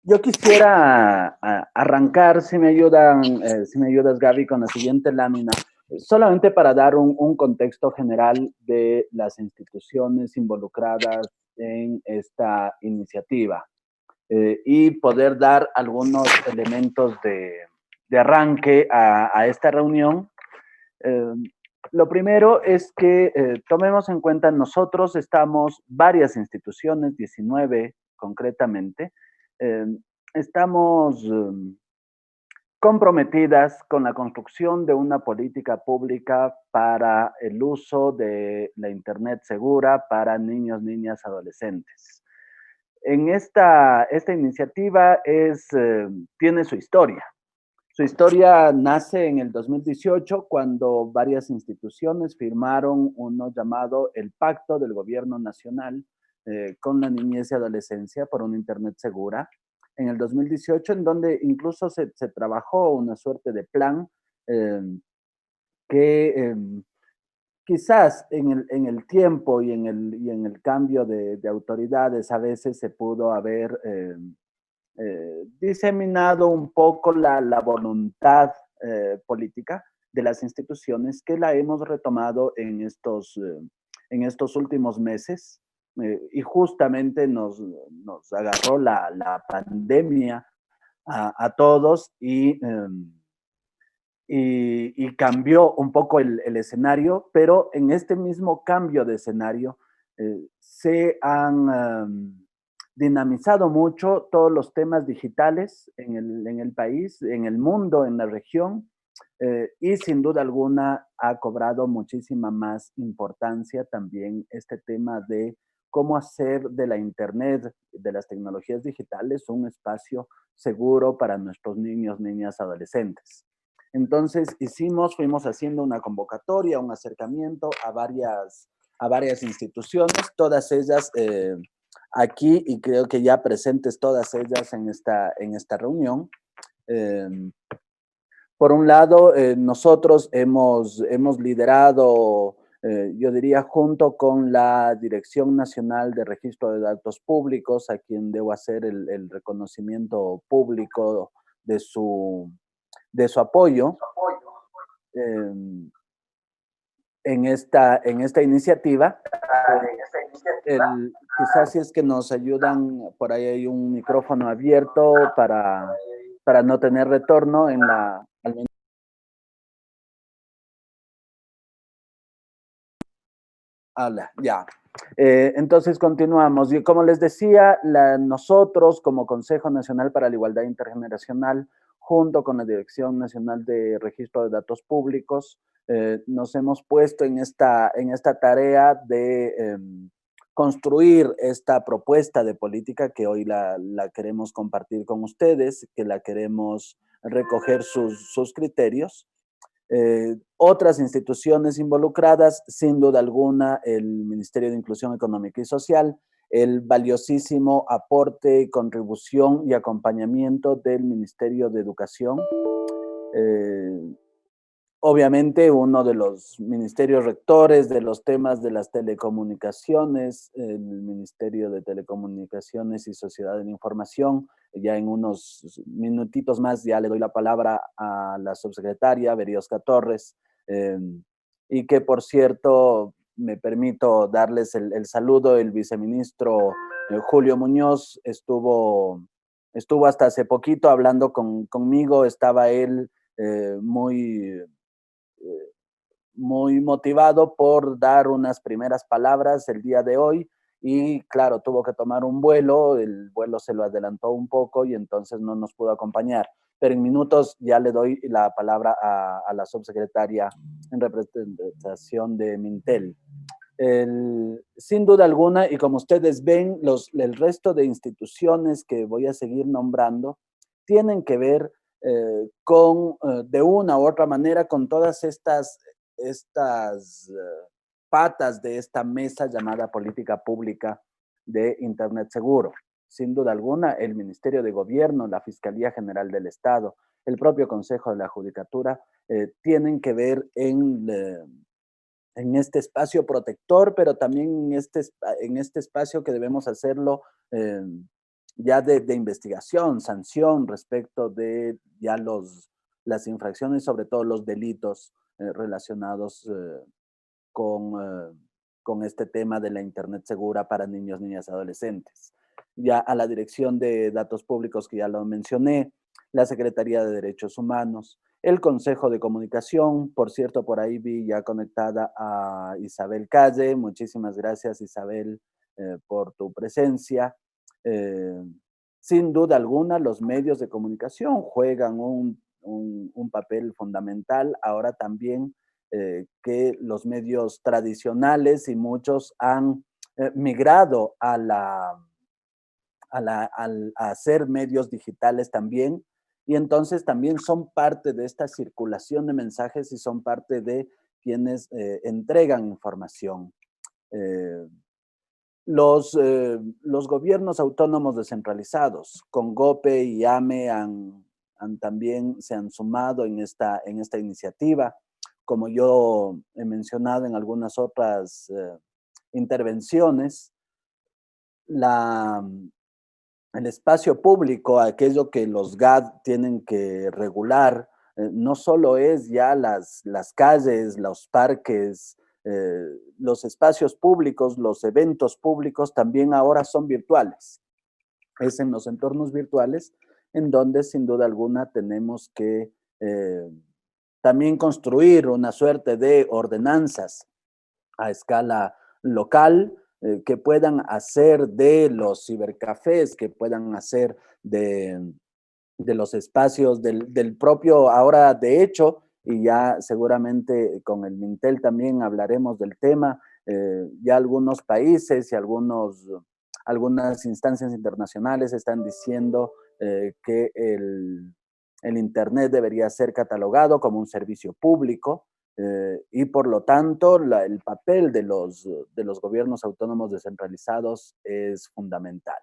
Yo quisiera arrancar, si me ayudas, Gaby, con la siguiente lámina, solamente para dar un contexto general de las instituciones involucradas en esta iniciativa y poder dar algunos elementos de arranque a esta reunión. Eh, lo primero es que tomemos en cuenta, nosotros estamos, varias instituciones, 19 concretamente, eh, estamos comprometidas con la construcción de una política pública para el uso de la Internet segura para niños, niñas, adolescentes. En esta iniciativa tiene su historia. Su historia nace en el 2018 cuando varias instituciones firmaron uno llamado el Pacto del Gobierno Nacional con la niñez y adolescencia por una Internet segura. En el 2018, en donde incluso se trabajó una suerte de plan eh, que quizás en el tiempo y en el cambio de autoridades a veces se pudo haber diseminado un poco la voluntad política de las instituciones que la hemos retomado en estos últimos meses y justamente nos agarró la pandemia a todos y cambió un poco el escenario, pero en este mismo cambio de escenario se han dinamizado mucho todos los temas digitales en el país, en el mundo, en la región, y sin duda alguna ha cobrado muchísima más importancia también este tema de cómo hacer de la Internet, de las tecnologías digitales, un espacio seguro para nuestros niños, niñas, adolescentes. Entonces fuimos haciendo una convocatoria, un acercamiento a varias instituciones, todas ellas aquí y creo que ya presentes todas ellas en esta reunión. Eh, por un lado, nosotros hemos liderado, yo diría, junto con la Dirección Nacional de Registro de Datos Públicos, a quien debo hacer el reconocimiento público de su apoyo eh, en esta iniciativa. Quizás si es que nos ayudan, por ahí hay un micrófono abierto para no tener retorno en la... Habla, ya. Entonces continuamos. Y como les decía, nosotros como Consejo Nacional para la Igualdad Intergeneracional, junto con la Dirección Nacional de Registro de Datos Públicos, nos hemos puesto en esta tarea de construir esta propuesta de política que hoy la queremos compartir con ustedes, que la queremos recoger sus criterios. Otras instituciones involucradas, sin duda alguna, el Ministerio de Inclusión Económica y Social, el valiosísimo aporte, contribución y acompañamiento del Ministerio de Educación. Obviamente, uno de los ministerios rectores de los temas de las telecomunicaciones, el Ministerio de Telecomunicaciones y Sociedad de la Información. Ya en unos minutitos más ya le doy la palabra a la subsecretaria Berioska Torres, y que por cierto me permito darles el saludo. El viceministro Julio Muñoz estuvo hasta hace poquito hablando conmigo, estaba él muy motivado por dar unas primeras palabras el día de hoy y claro, tuvo que tomar un vuelo, el vuelo se lo adelantó un poco y entonces no nos pudo acompañar. Pero en minutos ya le doy la palabra a la subsecretaria en representación de Mintel. Sin duda alguna, y como ustedes ven, el resto de instituciones que voy a seguir nombrando tienen que ver de una u otra manera con todas estas patas de esta mesa llamada política pública de Internet seguro. Sin duda alguna, el Ministerio de Gobierno, la Fiscalía General del Estado, el propio Consejo de la Judicatura, tienen que ver en este espacio protector, pero también en este espacio que debemos hacerlo eh, ya de investigación, sanción respecto de ya las infracciones, sobre todo los delitos relacionados con, con este tema de la Internet segura para niños, niñas y adolescentes. Ya a la Dirección de Datos Públicos, que ya lo mencioné, la Secretaría de Derechos Humanos, el Consejo de Comunicación, por cierto, por ahí vi ya conectada a Isabel Calle. Muchísimas gracias, Isabel, por tu presencia. Eh, Sin duda alguna, los medios de comunicación juegan un papel fundamental. Ahora también que los medios tradicionales y muchos han migrado a hacer medios digitales también, y entonces también son parte de esta circulación de mensajes y son parte de quienes entregan información. Eh, los gobiernos autónomos descentralizados, con GOPE y AME también se han sumado en esta iniciativa. Como yo he mencionado en algunas otras intervenciones, la, el espacio público, aquello que los GAD tienen que regular, no solo es ya las calles, los parques, los espacios públicos, los eventos públicos, también ahora son virtuales. Es en los entornos virtuales en donde sin duda alguna tenemos que también construir una suerte de ordenanzas a escala local, que puedan hacer de los cibercafés, que puedan hacer de los espacios del propio, ahora de hecho, y ya seguramente con el Mintel también hablaremos del tema, ya algunos países y algunas instancias internacionales están diciendo que el Internet debería ser catalogado como un servicio público, y por lo tanto el papel de los gobiernos autónomos descentralizados es fundamental.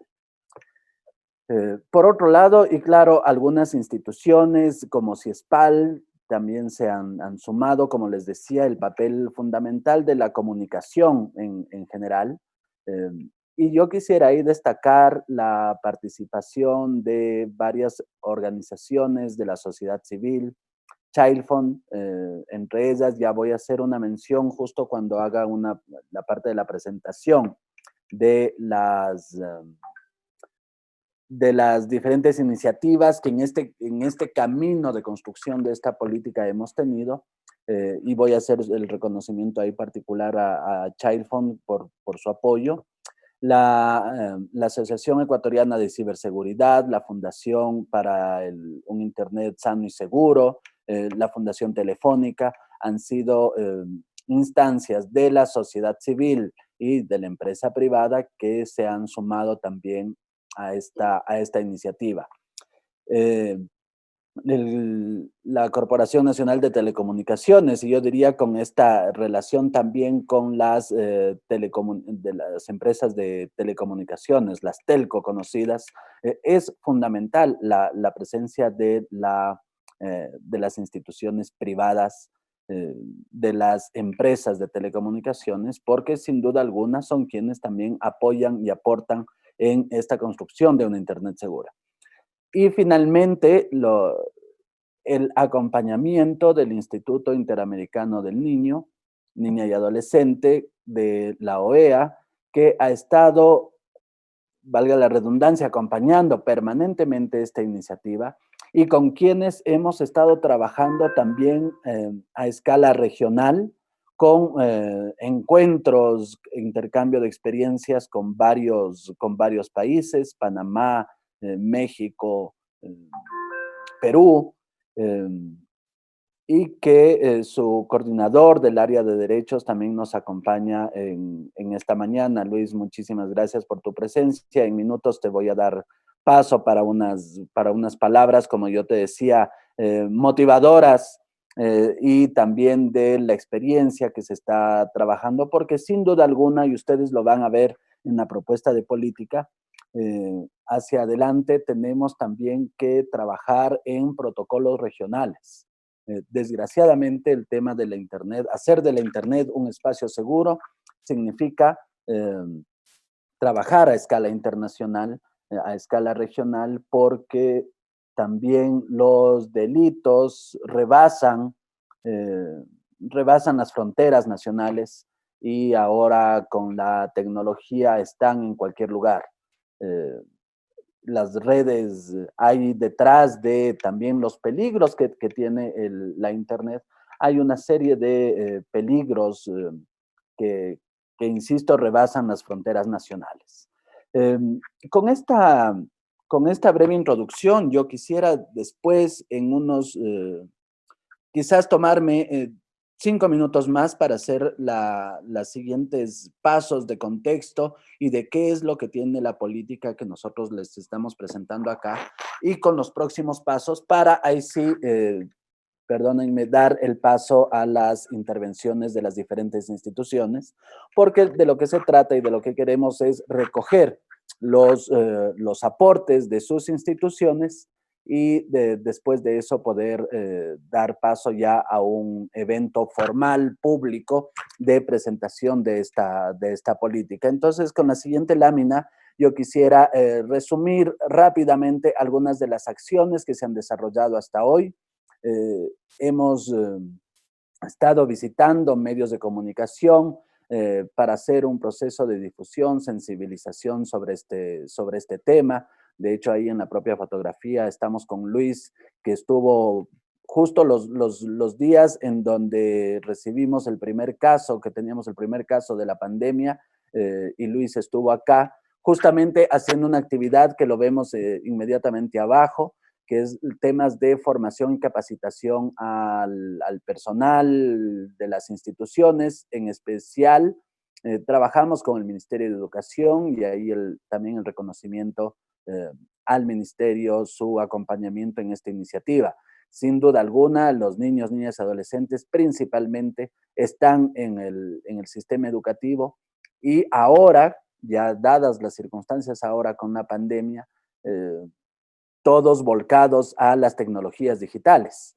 Por otro lado, y claro, algunas instituciones como CIESPAL también han sumado, como les decía, el papel fundamental de la comunicación en general. Eh, y yo quisiera ahí destacar la participación de varias organizaciones de la sociedad civil, Child Fund, entre ellas ya voy a hacer una mención justo cuando haga la parte de la presentación de de las diferentes iniciativas que en este camino de construcción de esta política hemos tenido, y voy a hacer el reconocimiento ahí particular a Child Fund por su apoyo. La Asociación Ecuatoriana de Ciberseguridad, la Fundación para un Internet Sano y Seguro, la Fundación Telefónica, han sido instancias de la sociedad civil y de la empresa privada que se han sumado también a esta iniciativa. Eh, la Corporación Nacional de Telecomunicaciones, y yo diría con esta relación también con de las empresas de telecomunicaciones, las telco conocidas, es fundamental la presencia de las instituciones privadas, de las empresas de telecomunicaciones, porque sin duda alguna son quienes también apoyan y aportan en esta construcción de una Internet segura. Y finalmente, el acompañamiento del Instituto Interamericano del Niño, Niña y Adolescente de la OEA, que ha estado, valga la redundancia, acompañando permanentemente esta iniciativa y con quienes hemos estado trabajando también a escala regional, con encuentros, intercambio de experiencias con varios países, Panamá, México, Perú, eh, y que su coordinador del área de derechos también nos acompaña en esta mañana. Luis, muchísimas gracias por tu presencia. En minutos te voy a dar paso para unas palabras, como yo te decía, motivadoras, y también de la experiencia que se está trabajando, porque sin duda alguna, y ustedes lo van a ver en la propuesta de política, hacia adelante tenemos también que trabajar en protocolos regionales. Desgraciadamente, el tema de la Internet, hacer de la Internet un espacio seguro, significa trabajar a escala internacional, a escala regional, porque también los delitos rebasan las fronteras nacionales y ahora con la tecnología están en cualquier lugar. Eh, las redes, hay detrás de también los peligros que tiene la Internet, hay una serie de peligros que, insisto, rebasan las fronteras nacionales. Eh, con, esta, con esta breve introducción, yo quisiera después, en unos quizás tomarme 5 minutos más para hacer las siguientes pasos de contexto y de qué es lo que tiene la política que nosotros les estamos presentando acá, y con los próximos pasos para ahí sí, perdónenme, dar el paso a las intervenciones de las diferentes instituciones, porque de lo que se trata y de lo que queremos es recoger los aportes de sus instituciones y después de eso poder dar paso ya a un evento formal, público, de presentación de esta política. Entonces, con la siguiente lámina, yo quisiera resumir rápidamente algunas de las acciones que se han desarrollado hasta hoy. Hemos estado visitando medios de comunicación para hacer un proceso de difusión, sensibilización sobre este tema. De hecho, ahí en la propia fotografía estamos con Luis, que estuvo justo los días en donde recibimos el primer caso, que teníamos el primer caso de la pandemia, y Luis estuvo acá justamente haciendo una actividad que lo vemos inmediatamente abajo, que es temas de formación y capacitación al personal de las instituciones, en especial trabajamos con el Ministerio de Educación y ahí también el reconocimiento al Ministerio, su acompañamiento en esta iniciativa. Sin duda alguna, los niños, niñas, adolescentes principalmente están en el sistema educativo y ahora, ya dadas las circunstancias ahora con la pandemia, todos volcados a las tecnologías digitales,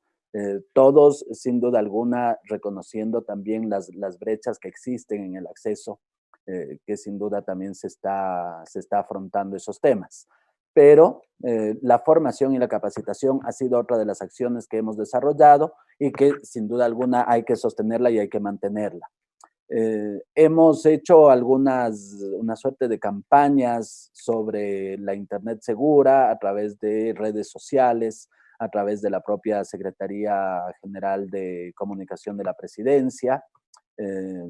todos sin duda alguna reconociendo también las brechas que existen en el acceso, que sin duda también se está afrontando esos temas. Pero la formación y la capacitación ha sido otra de las acciones que hemos desarrollado y que sin duda alguna hay que sostenerla y hay que mantenerla. Hemos hecho una suerte de campañas sobre la Internet segura a través de redes sociales, a través de la propia Secretaría General de Comunicación de la Presidencia. Eh,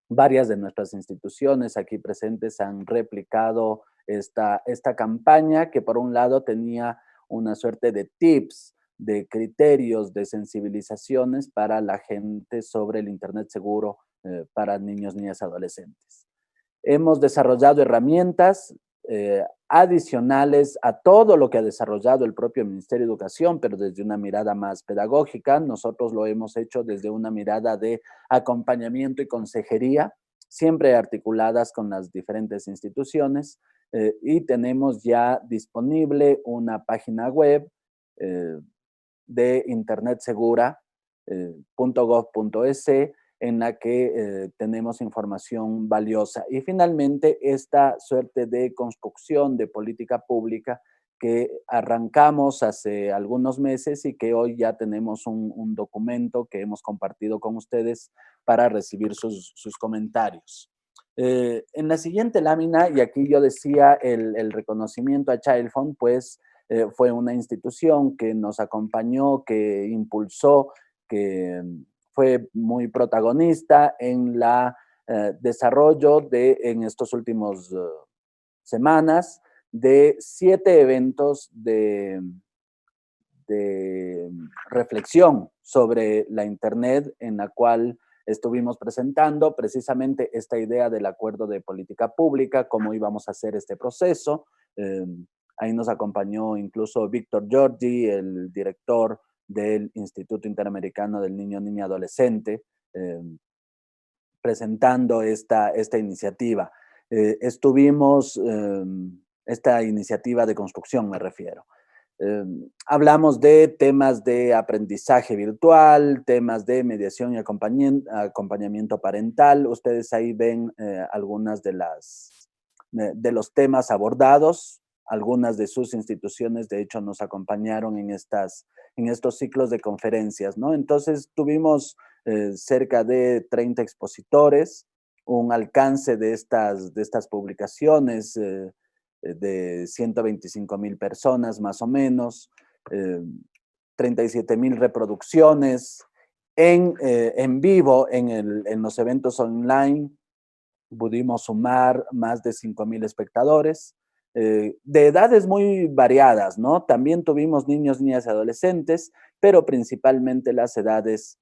Varias de nuestras instituciones aquí presentes han replicado esta campaña que por un lado tenía una suerte de tips, de criterios, de sensibilizaciones para la gente sobre el Internet seguro para niños, niñas, adolescentes. Hemos desarrollado herramientas adicionales a todo lo que ha desarrollado el propio Ministerio de Educación, pero desde una mirada más pedagógica. Nosotros lo hemos hecho desde una mirada de acompañamiento y consejería, siempre articuladas con las diferentes instituciones, y tenemos ya disponible una página web eh, de Internet Segura, .gov.es, en la que tenemos información valiosa. Y finalmente, esta suerte de construcción de política pública que arrancamos hace algunos meses y que hoy ya tenemos un documento que hemos compartido con ustedes para recibir sus comentarios. En la siguiente lámina, y aquí yo decía el reconocimiento a Child Fund, pues fue una institución que nos acompañó, que impulsó, que fue muy protagonista en la desarrollo en estos últimos semanas de 7 eventos de reflexión sobre la Internet, en la cual estuvimos presentando precisamente esta idea del acuerdo de política pública, cómo íbamos a hacer este proceso. Eh, Ahí nos acompañó incluso Víctor Giorgi, el director del Instituto Interamericano del Niño, Niña, Adolescente, eh, presentando esta iniciativa. Esta iniciativa de construcción me refiero. Hablamos de temas de aprendizaje virtual, temas de mediación y acompañamiento parental. Ustedes ahí ven algunas de los temas abordados. Algunas de sus instituciones, de hecho, nos acompañaron en estos ciclos de conferencias, ¿no? Entonces, tuvimos cerca de 30 expositores, un alcance de estas publicaciones de 125,000 personas más o menos, 37,000 reproducciones en vivo en los eventos online. Pudimos sumar más de 5,000 espectadores, de edades muy variadas, ¿no? También tuvimos niños, niñas y adolescentes, pero principalmente las edades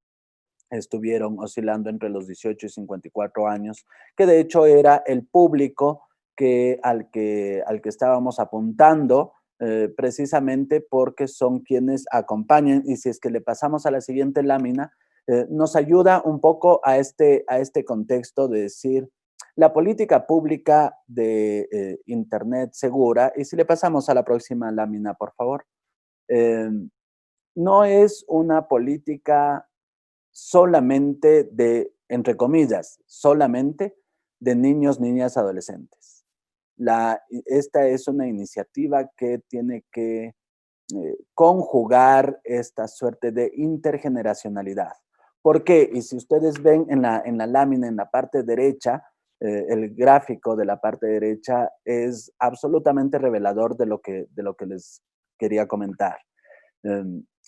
estuvieron oscilando entre los 18 y 54 años, que de hecho era el público al que estábamos apuntando, precisamente porque son quienes acompañan, y si es que le pasamos a la siguiente lámina, nos ayuda un poco a este contexto de decir, la política pública de Internet segura, y si le pasamos a la próxima lámina, por favor, eh, no es una política solamente de, entre comillas, solamente de niños, niñas, adolescentes. Esta es una iniciativa que tiene que conjugar esta suerte de intergeneracionalidad. ¿Por qué? Y si ustedes ven en la lámina, en la parte derecha, el gráfico de la parte derecha es absolutamente revelador de lo que les quería comentar.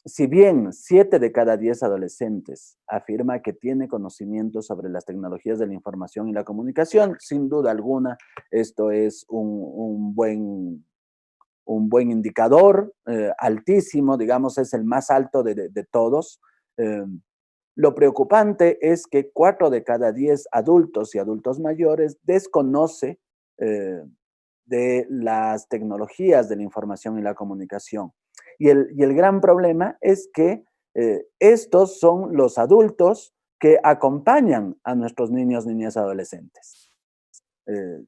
Si bien 7 de cada 10 adolescentes afirma que tiene conocimiento sobre las tecnologías de la información y la comunicación, sin duda alguna, esto es un buen indicador, altísimo, digamos, es el más alto de todos. Eh, lo preocupante es que 4 de cada 10 adultos y adultos mayores desconoce eh, de las tecnologías de la información y la comunicación. Y el gran problema es que estos son los adultos que acompañan a nuestros niños, niñas, adolescentes. Eh,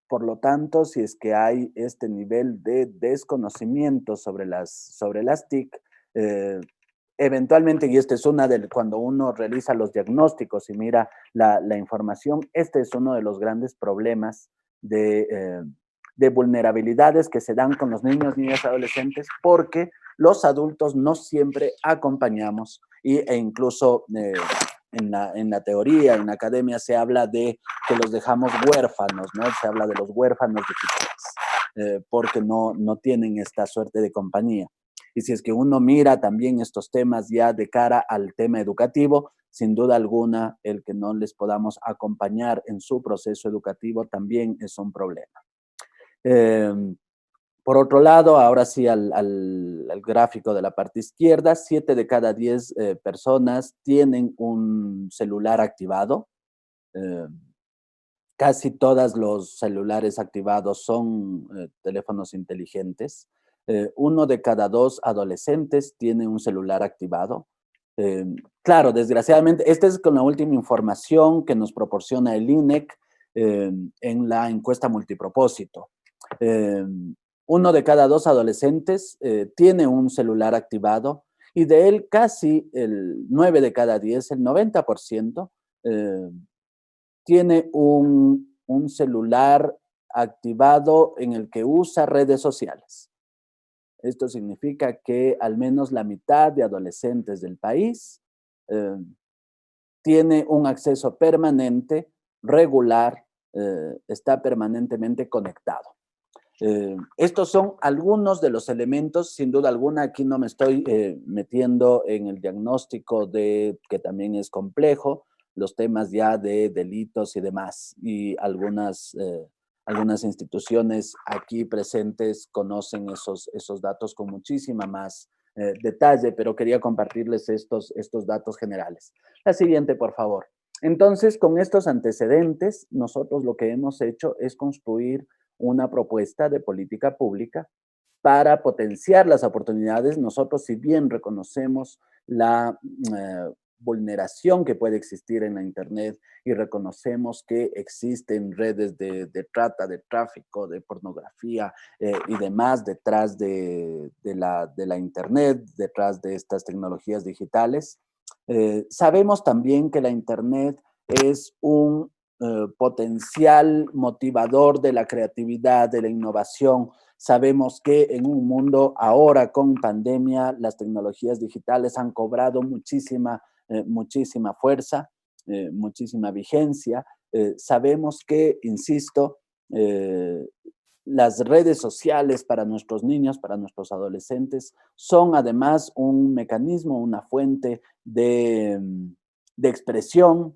por lo tanto, si es que hay este nivel de desconocimiento sobre las TIC, eh, eventualmente, y este es cuando uno realiza los diagnósticos y mira la información, este es uno de los grandes problemas de vulnerabilidades que se dan con los niños, niñas, adolescentes, porque los adultos no siempre acompañamos e incluso en la teoría, en la academia se habla de que los dejamos huérfanos, ¿no? Se habla de los huérfanos digitales, porque no tienen esta suerte de compañía. Y si es que uno mira también estos temas ya de cara al tema educativo, sin duda alguna, el que no les podamos acompañar en su proceso educativo también es un problema. Eh, por otro lado, ahora sí al gráfico de la parte izquierda, 7 de cada 10 personas tienen un celular activado. Eh, Casi todos los celulares activados son teléfonos inteligentes. 1 de cada 2 adolescentes tiene un celular activado. Claro, desgraciadamente, esta es con la última información que nos proporciona el INEC en la encuesta multipropósito. Eh, 1 de cada 2 adolescentes tiene un celular activado y de él casi el 9 de cada 10, el 90%, tiene un celular activado en el que usa redes sociales. Esto significa que al menos la mitad de adolescentes del país eh, tiene un acceso permanente, regular, está permanentemente conectado. Estos son algunos de los elementos, sin duda alguna, aquí no me estoy metiendo en el diagnóstico que también es complejo, los temas ya de delitos y demás, y algunas instituciones aquí presentes conocen esos datos con muchísima más detalle, pero quería compartirles estos datos generales. La siguiente, por favor. Entonces, con estos antecedentes, nosotros lo que hemos hecho es construir una propuesta de política pública para potenciar las oportunidades. Nosotros, si bien reconocemos vulneración que puede existir en la Internet y reconocemos que existen redes de trata, de tráfico, de pornografía y demás detrás de la Internet, detrás de estas tecnologías digitales. Sabemos también que la Internet es un potencial motivador de la creatividad, de la innovación. Sabemos que en un mundo ahora con pandemia, las tecnologías digitales han cobrado muchísima fuerza, muchísima vigencia. Sabemos que, insisto, eh, las redes sociales para nuestros niños, para nuestros adolescentes, son además un mecanismo, una fuente de expresión,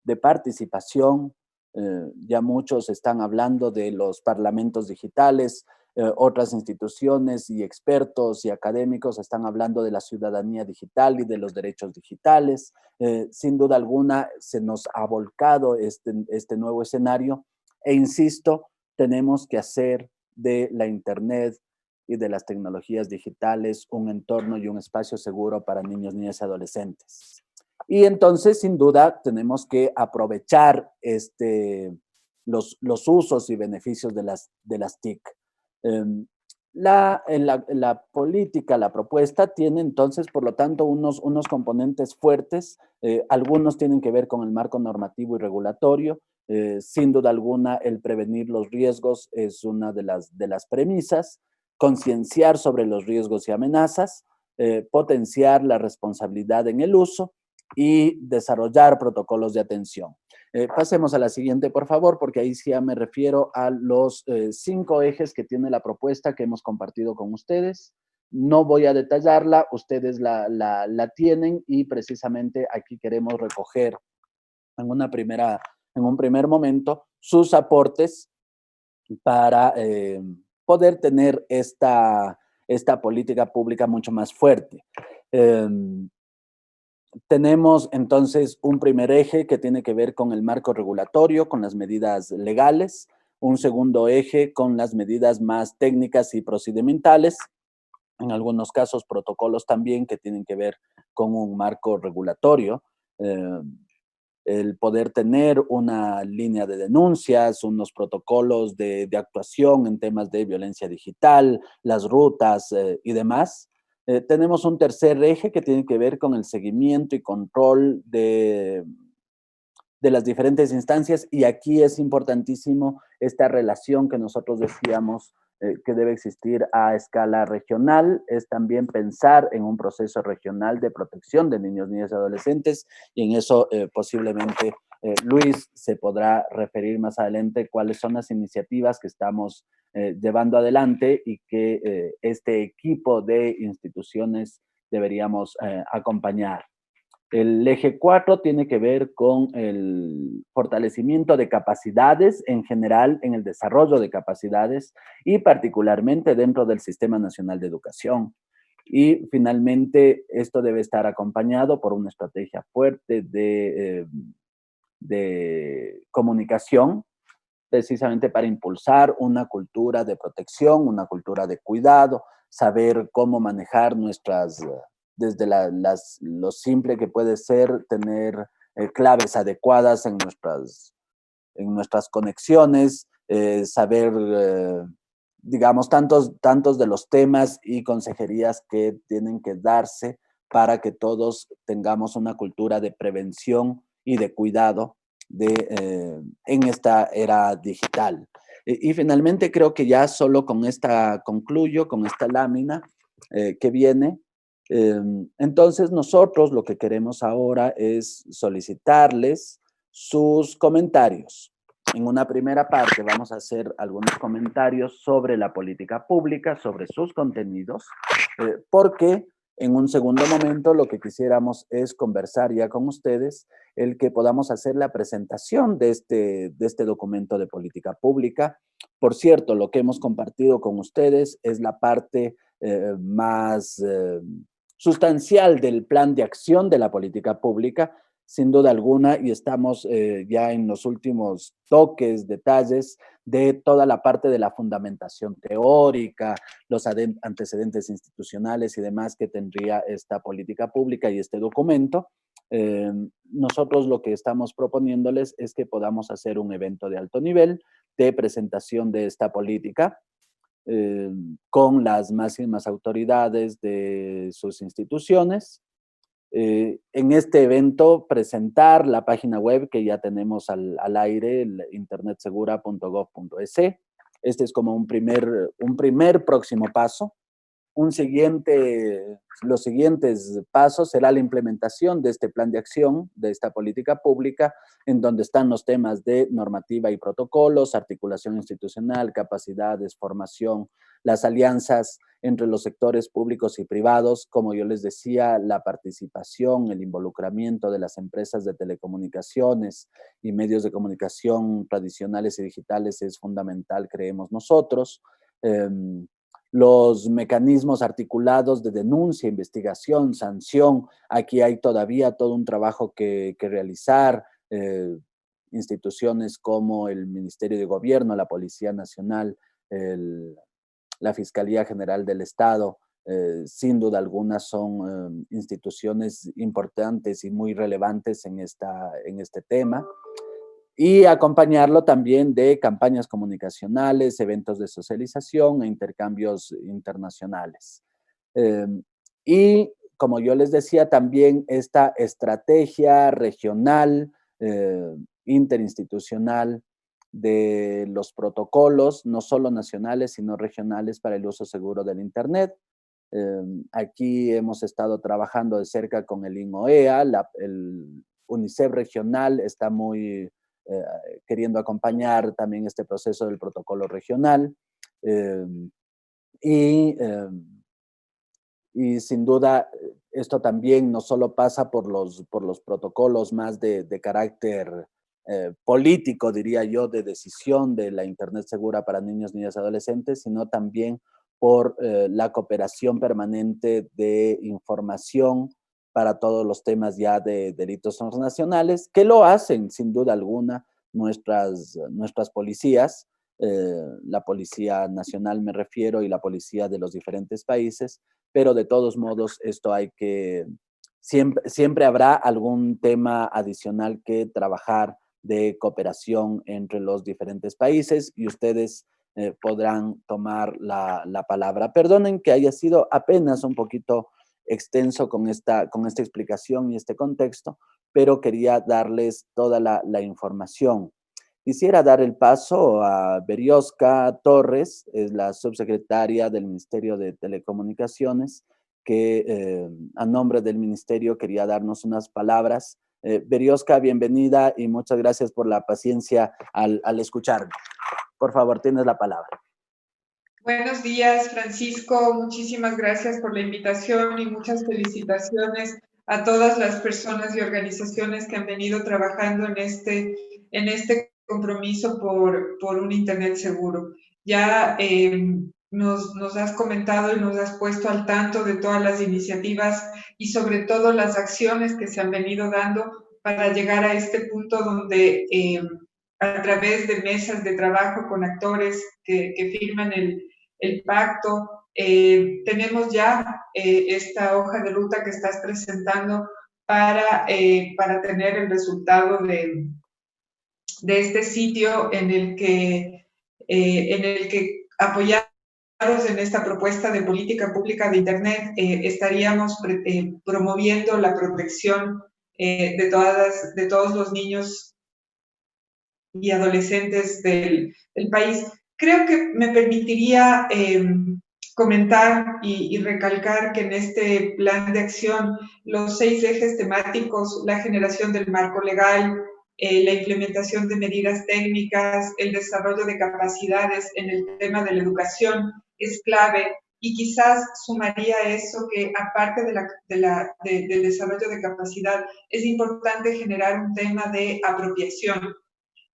de participación. Ya muchos están hablando de los parlamentos digitales, otras instituciones y expertos y académicos están hablando de la ciudadanía digital y de los derechos digitales. Sin duda alguna se nos ha volcado este nuevo escenario e insisto, tenemos que hacer de la Internet y de las tecnologías digitales un entorno y un espacio seguro para niños, niñas y adolescentes. Y entonces, sin duda, tenemos que aprovechar los usos y beneficios de las TIC. La política, la propuesta, tiene entonces, por lo tanto, unos componentes fuertes. Algunos tienen que ver con el marco normativo y regulatorio. Sin duda alguna, el prevenir los riesgos es una de las premisas. Concienciar sobre los riesgos y amenazas. Potenciar la responsabilidad en el uso y desarrollar protocolos de atención. Pasemos a la siguiente, por favor, porque ahí sí ya me refiero a los 5 ejes que tiene la propuesta que hemos compartido con ustedes. No voy a detallarla, ustedes la tienen y precisamente aquí queremos recoger en un primer momento sus aportes para poder tener esta política pública mucho más fuerte. Tenemos entonces un primer eje que tiene que ver con el marco regulatorio, con las medidas legales, un segundo eje con las medidas más técnicas y procedimentales, en algunos casos protocolos también que tienen que ver con un marco regulatorio, el poder tener una línea de denuncias, unos protocolos de actuación en temas de violencia digital, las rutas y demás. Tenemos un tercer eje que tiene que ver con el seguimiento y control de las diferentes instancias y aquí es importantísimo esta relación que nosotros decíamos que debe existir a escala regional, es también pensar en un proceso regional de protección de niños, niñas y adolescentes y en eso posiblemente Luis se podrá referir más adelante cuáles son las iniciativas que estamos llevando adelante y que este equipo de instituciones deberíamos acompañar. El eje 4 tiene que ver con el fortalecimiento de capacidades en general, en el desarrollo de capacidades y particularmente dentro del Sistema Nacional de Educación. Y finalmente, esto debe estar acompañado por una estrategia fuerte de comunicación, precisamente para impulsar una cultura de protección, una cultura de cuidado, saber cómo manejar desde lo simple que puede ser tener claves adecuadas en nuestras conexiones, saber, digamos, tantos de los temas y consejerías que tienen que darse para que todos tengamos una cultura de prevención y de cuidado en esta era digital. Y finalmente creo que ya solo con esta concluyo, con esta lámina que viene. Entonces nosotros lo que queremos ahora es solicitarles sus comentarios. En una primera parte vamos a hacer algunos comentarios sobre la política pública, sobre sus contenidos, porque en un segundo momento lo que quisiéramos es conversar ya con ustedes, el que podamos hacer la presentación de este documento de política pública. Por cierto, lo que hemos compartido con ustedes es la parte más sustancial del plan de acción de la política pública, sin duda alguna, y estamos ya en los últimos toques, detalles de toda la parte de la fundamentación teórica, los antecedentes institucionales y demás que tendría esta política pública y este documento. Nosotros lo que estamos proponiéndoles es que podamos hacer un evento de alto nivel de presentación de esta política con las máximas autoridades de sus instituciones. En este evento presentar la página web que ya tenemos al aire, internetsegura.gov.es. Este es como un primer próximo paso. Los siguientes pasos será la implementación de este plan de acción, de esta política pública, en donde están los temas de normativa y protocolos, articulación institucional, capacidades, formación, las alianzas entre los sectores públicos y privados, como yo les decía, la participación, el involucramiento de las empresas de telecomunicaciones y medios de comunicación tradicionales y digitales es fundamental, creemos nosotros. Los mecanismos articulados de denuncia, investigación, sanción. Aquí hay todavía todo un trabajo que realizar. Instituciones como el Ministerio de Gobierno, la Policía Nacional, la Fiscalía General del Estado, sin duda alguna son instituciones importantes y muy relevantes en este tema. Y acompañarlo también de campañas comunicacionales, eventos de socialización e intercambios internacionales. Y como yo les decía, también esta estrategia regional, interinstitucional de los protocolos, no solo nacionales, sino regionales para el uso seguro del Internet. Aquí hemos estado trabajando de cerca con el INOEA, el UNICEF regional está muy queriendo acompañar también este proceso del protocolo regional. Y sin duda, esto también no solo pasa por los protocolos más de carácter político, diría yo, de decisión de la Internet segura para niños, niñas y adolescentes, sino también por la cooperación permanente de información para todos los temas ya de delitos transnacionales, que lo hacen sin duda alguna nuestras policías, la Policía Nacional me refiero y la policía de los diferentes países, pero de todos modos esto hay que, siempre habrá algún tema adicional que trabajar de cooperación entre los diferentes países y ustedes podrán tomar la palabra. Perdonen que haya sido apenas un poquito extenso con esta explicación y este contexto, pero quería darles toda la información. Quisiera dar el paso a Berioska Torres, es la subsecretaria del Ministerio de Telecomunicaciones, que a nombre del Ministerio quería darnos unas palabras. Berioska, bienvenida y muchas gracias por la paciencia al escucharme. Por favor, tienes la palabra. Buenos días, Francisco. Muchísimas gracias por la invitación y muchas felicitaciones a todas las personas y organizaciones que han venido trabajando en este compromiso por un Internet seguro. Ya nos has comentado y nos has puesto al tanto de todas las iniciativas y sobre todo las acciones que se han venido dando para llegar a este punto donde a través de mesas de trabajo con actores que firman el pacto, tenemos ya esta hoja de ruta que estás presentando para tener el resultado de este sitio en el que apoyados en esta propuesta de política pública de Internet, estaríamos promoviendo la protección de todos los niños y adolescentes del país. Creo que me permitiría comentar y recalcar que en este plan de acción los 6 ejes temáticos, la generación del marco legal, la implementación de medidas técnicas, el desarrollo de capacidades en el tema de la educación es clave, y quizás sumaría eso que aparte del desarrollo de capacidad es importante generar un tema de apropiación,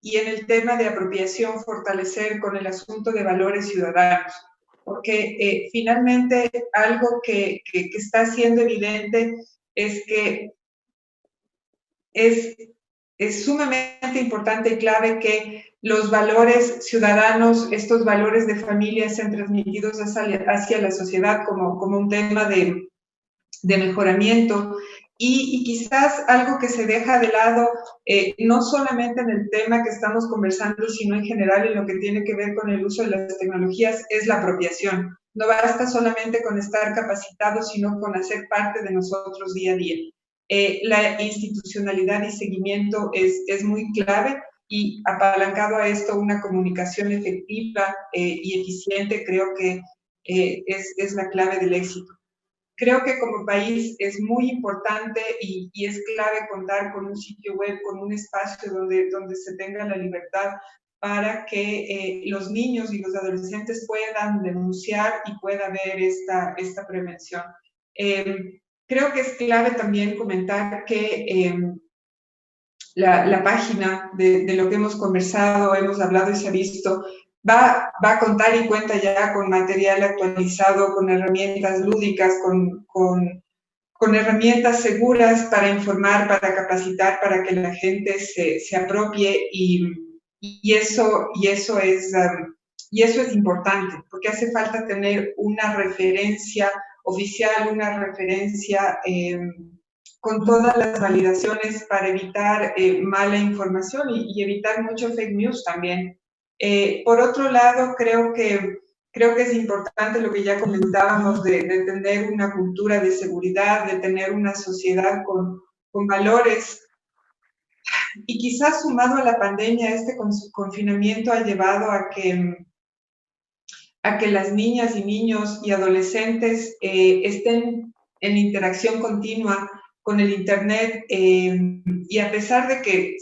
y en el tema de apropiación fortalecer con el asunto de valores ciudadanos, porque finalmente algo que está siendo evidente es que es sumamente importante y clave que los valores ciudadanos, estos valores de familia, sean transmitidos hacia la sociedad como un tema de mejoramiento. Y quizás algo que se deja de lado, no solamente en el tema que estamos conversando, sino en general en lo que tiene que ver con el uso de las tecnologías, es la apropiación. No basta solamente con estar capacitados, sino con hacer parte de nosotros día a día. La institucionalidad y seguimiento es muy clave, y apalancado a esto una comunicación efectiva y eficiente, creo que es la clave del éxito. Creo que como país es muy importante y es clave contar con un sitio web, con un espacio donde se tenga la libertad para que los niños y los adolescentes puedan denunciar y pueda haber esta prevención. Creo que es clave también comentar que la página de lo que hemos conversado, hemos hablado y se ha visto, va a contar y cuenta ya con material actualizado, con herramientas lúdicas, con herramientas seguras para informar, para capacitar, para que la gente se apropie, y eso es importante, porque hace falta tener una referencia oficial, una referencia con todas las validaciones para evitar mala información y evitar mucho fake news también. Por otro lado, creo que es importante lo que ya comentábamos de tener una cultura de seguridad, de tener una sociedad con valores. Y quizás sumado a la pandemia, este confinamiento ha llevado a que las niñas y niños y adolescentes estén en interacción continua con el Internet, y a pesar de que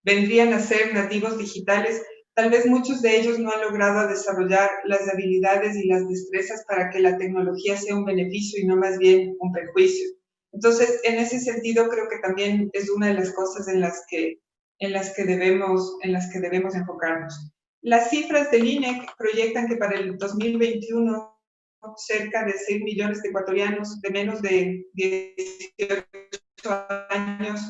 vendrían a ser nativos digitales, tal vez muchos de ellos no han logrado desarrollar las habilidades y las destrezas para que la tecnología sea un beneficio y no más bien un perjuicio. Entonces, en ese sentido, creo que también es una de las cosas en las que debemos enfocarnos. Las cifras del INEC proyectan que para el 2021 cerca de 6 millones de ecuatorianos de menos de 18 años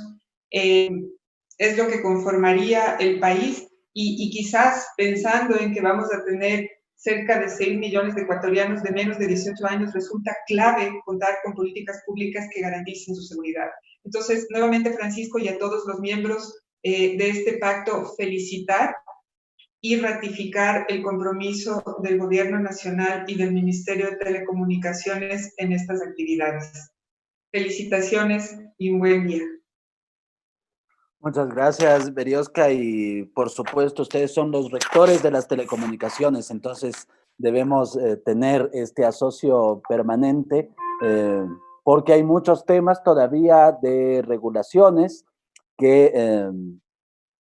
es lo que conformaría el país, y quizás pensando en que vamos a tener cerca de 6 millones de ecuatorianos de menos de 18 años, resulta clave contar con políticas públicas que garanticen su seguridad. Entonces, nuevamente, Francisco, y a todos los miembros de este pacto, felicitar y ratificar el compromiso del Gobierno Nacional y del Ministerio de Telecomunicaciones en estas actividades. Felicitaciones y un buen día. Muchas gracias, Berioska, y por supuesto ustedes son los rectores de las telecomunicaciones, entonces debemos tener este asocio permanente, porque hay muchos temas todavía de regulaciones que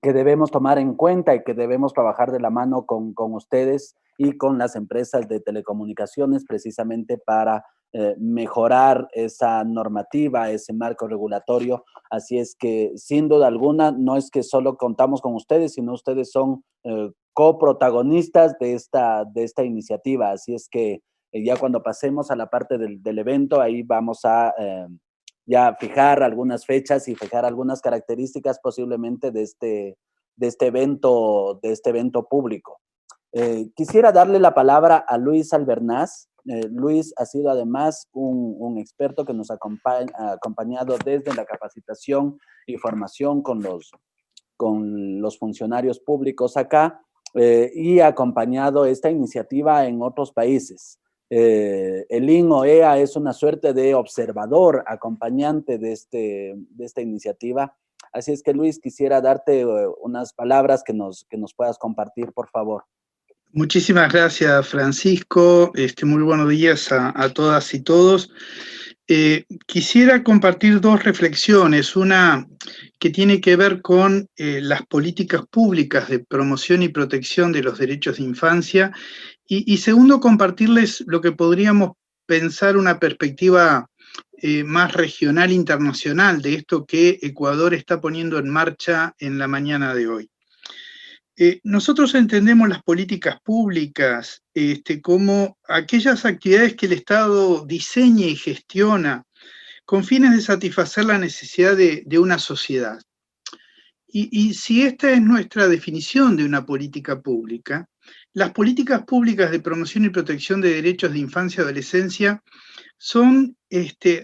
que debemos tomar en cuenta y que debemos trabajar de la mano con ustedes y con las empresas de telecomunicaciones precisamente para mejorar esa normativa, ese marco regulatorio. Así es que, sin duda alguna, no es que solo contamos con ustedes, sino ustedes son coprotagonistas de esta iniciativa. Así es que ya cuando pasemos a la parte del evento, ahí vamos a ya fijar algunas fechas y fijar algunas características posiblemente de este evento público. Quisiera darle la palabra a Luis Albernaz. Luis ha sido además un experto que nos ha acompañado desde la capacitación y formación con los funcionarios públicos acá, y ha acompañado esta iniciativa en otros países. El INOEA es una suerte de observador, acompañante de esta iniciativa. Así es que, Luis, quisiera darte unas palabras que nos puedas compartir, por favor. Muchísimas gracias, Francisco. Muy buenos días a todas y todos. Quisiera compartir dos reflexiones, una que tiene que ver con las políticas públicas de promoción y protección de los derechos de infancia, y segundo, compartirles lo que podríamos pensar una perspectiva más regional, internacional, de esto que Ecuador está poniendo en marcha en la mañana de hoy. Nosotros entendemos las políticas públicas como aquellas actividades que el Estado diseña y gestiona con fines de satisfacer la necesidad de una sociedad. Y si esta es nuestra definición de una política pública, las políticas públicas de promoción y protección de derechos de infancia y adolescencia son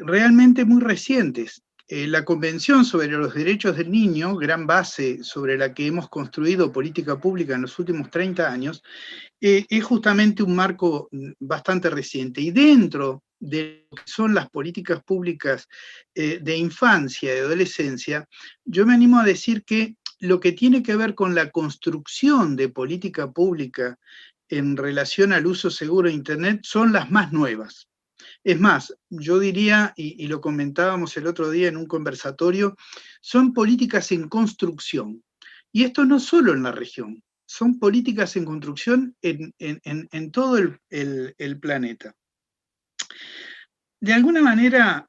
realmente muy recientes. la Convención sobre los Derechos del Niño, gran base sobre la que hemos construido política pública en los últimos 30 años, es justamente un marco bastante reciente. Y dentro de lo que son las políticas públicas de infancia y adolescencia, yo me animo a decir que lo que tiene que ver con la construcción de política pública en relación al uso seguro de Internet son las más nuevas. Es más, yo diría, y lo comentábamos el otro día en un conversatorio, son políticas en construcción. Y esto no solo en la región, son políticas en construcción en todo el planeta. De alguna manera,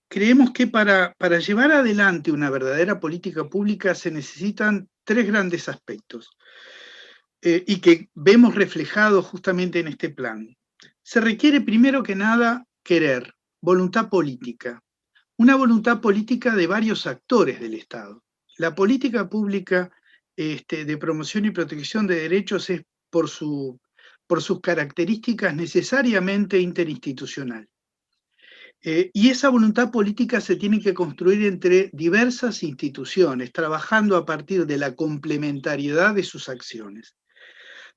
creemos que para llevar adelante una verdadera política pública se necesitan tres grandes aspectos, y que vemos reflejados justamente en este plan. Se requiere primero que nada querer, voluntad política, una voluntad política de varios actores del Estado. La política pública de promoción y protección de derechos es por sus características necesariamente interinstitucional. Y esa voluntad política se tiene que construir entre diversas instituciones, trabajando a partir de la complementariedad de sus acciones.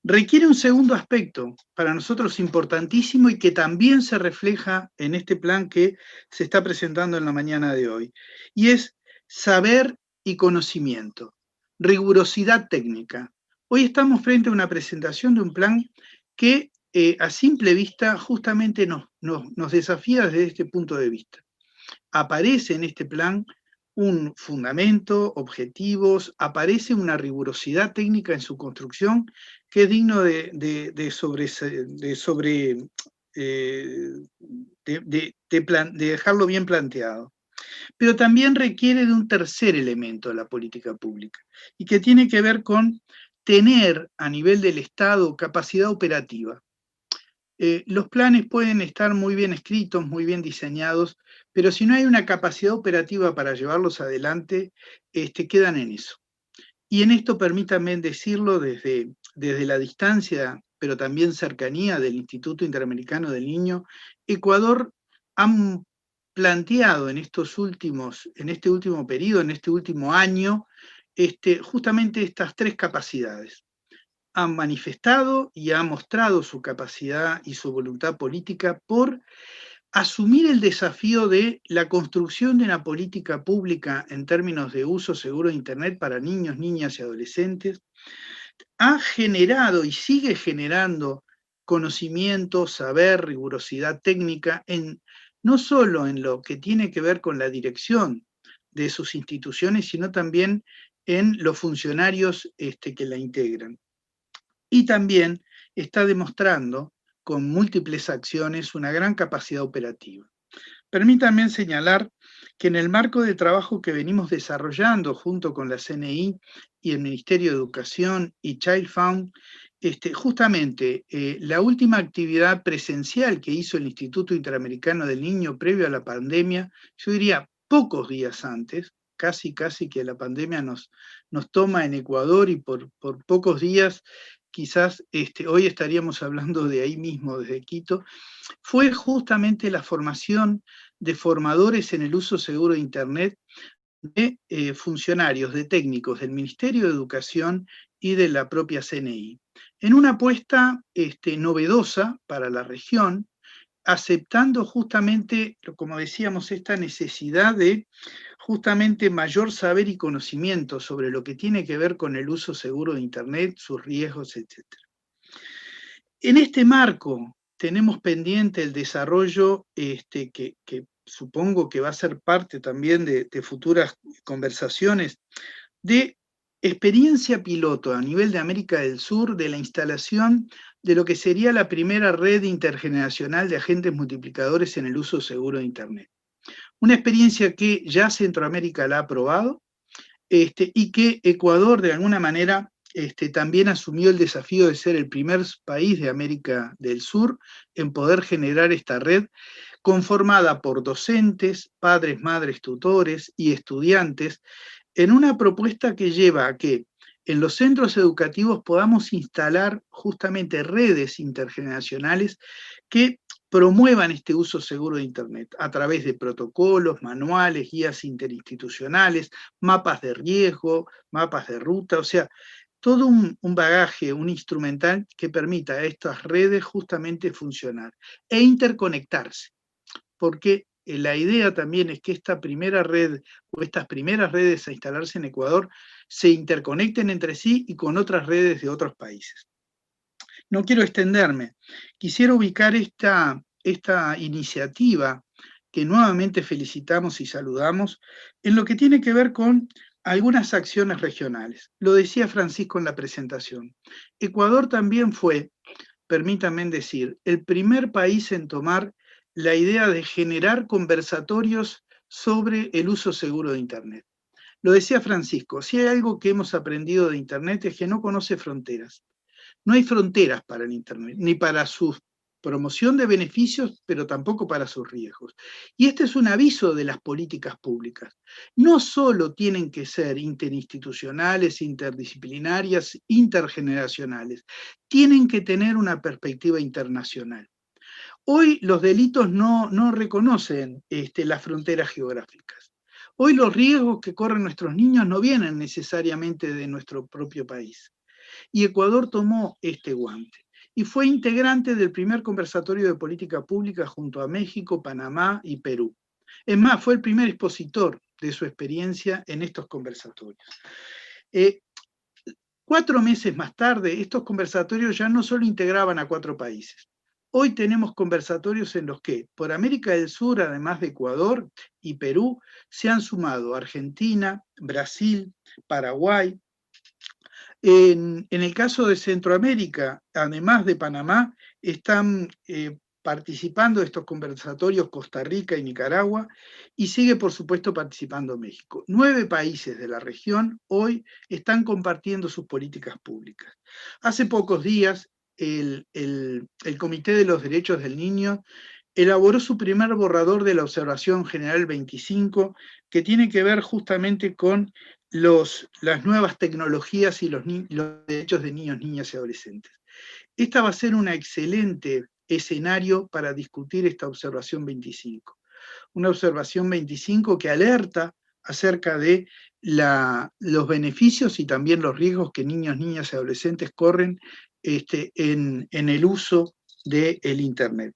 Requiere un segundo aspecto, para nosotros importantísimo y que también se refleja en este plan que se está presentando en la mañana de hoy, y es saber y conocimiento, rigurosidad técnica. Hoy estamos frente a una presentación de un plan que a simple vista justamente nos desafía desde este punto de vista. Aparece en este plan un fundamento, objetivos, aparece una rigurosidad técnica en su construcción que es digno de dejarlo bien planteado. Pero también requiere de un tercer elemento de la política pública, y que tiene que ver con tener a nivel del Estado capacidad operativa. Los planes pueden estar muy bien escritos, muy bien diseñados, pero si no hay una capacidad operativa para llevarlos adelante, quedan en eso. Y en esto permítanme decirlo desde la distancia, pero también cercanía del Instituto Interamericano del Niño, Ecuador han planteado en este último periodo, en este último año, justamente estas tres capacidades. Han manifestado y ha mostrado su capacidad y su voluntad política por asumir el desafío de la construcción de una política pública en términos de uso seguro de Internet para niños, niñas y adolescentes. Ha generado y sigue generando conocimiento, saber, rigurosidad técnica, no solo en lo que tiene que ver con la dirección de sus instituciones, sino también en los funcionarios que la integran. Y también está demostrando con múltiples acciones una gran capacidad operativa. Permítanme señalar que en el marco de trabajo que venimos desarrollando junto con la CNI y el Ministerio de Educación y Child Fund, justamente la última actividad presencial que hizo el Instituto Interamericano del Niño previo a la pandemia, yo diría pocos días antes, casi que la pandemia nos toma en Ecuador y por pocos días, quizás hoy estaríamos hablando de ahí mismo, desde Quito, fue justamente la formación de formadores en el uso seguro de Internet de funcionarios, de técnicos del Ministerio de Educación y de la propia CNI, en una apuesta novedosa para la región, aceptando justamente, como decíamos, esta necesidad de justamente mayor saber y conocimiento sobre lo que tiene que ver con el uso seguro de Internet, sus riesgos, etc. En este marco tenemos pendiente el desarrollo que supongo que va a ser parte también de futuras conversaciones, de experiencia piloto a nivel de América del Sur de la instalación de lo que sería la primera red intergeneracional de agentes multiplicadores en el uso seguro de Internet. Una experiencia que ya Centroamérica la ha aprobado y que Ecuador de alguna manera también asumió el desafío de ser el primer país de América del Sur en poder generar esta red conformada por docentes, padres, madres, tutores y estudiantes en una propuesta que lleva a que en los centros educativos podamos instalar justamente redes intergeneracionales que promuevan este uso seguro de Internet a través de protocolos, manuales, guías interinstitucionales, mapas de riesgo, mapas de ruta, o sea, todo un bagaje, un instrumental que permita a estas redes justamente funcionar e interconectarse, porque la idea también es que esta primera red o estas primeras redes a instalarse en Ecuador se interconecten entre sí y con otras redes de otros países. No quiero extenderme, quisiera ubicar esta iniciativa que nuevamente felicitamos y saludamos en lo que tiene que ver con algunas acciones regionales. Lo decía Francisco en la presentación. Ecuador también fue, permítanme decir, el primer país en tomar la idea de generar conversatorios sobre el uso seguro de Internet. Lo decía Francisco, si hay algo que hemos aprendido de Internet es que no conoce fronteras. No hay fronteras para el Internet, ni para su promoción de beneficios, pero tampoco para sus riesgos. Y este es un aviso de las políticas públicas. No solo tienen que ser interinstitucionales, interdisciplinarias, intergeneracionales, tienen que tener una perspectiva internacional. Hoy los delitos no reconocen las fronteras geográficas. Hoy los riesgos que corren nuestros niños no vienen necesariamente de nuestro propio país. Y Ecuador tomó este guante y fue integrante del primer conversatorio de política pública junto a México, Panamá y Perú. Es más, fue el primer expositor de su experiencia en estos conversatorios. 4 meses más tarde, estos conversatorios ya no solo integraban a 4 países. Hoy tenemos conversatorios en los que, por América del Sur, además de Ecuador y Perú, se han sumado Argentina, Brasil, Paraguay. En el caso de Centroamérica, además de Panamá, están participando de estos conversatorios Costa Rica y Nicaragua, y sigue, por supuesto, participando México. 9 países de la región hoy están compartiendo sus políticas públicas. Hace pocos días, el Comité de los Derechos del Niño elaboró su primer borrador de la Observación General 25, que tiene que ver justamente con las nuevas tecnologías y los derechos de niños, niñas y adolescentes. Esta va a ser un excelente escenario para discutir esta observación 25. Una observación 25 que alerta acerca de los beneficios y también los riesgos que niños, niñas y adolescentes corren en el uso del Internet.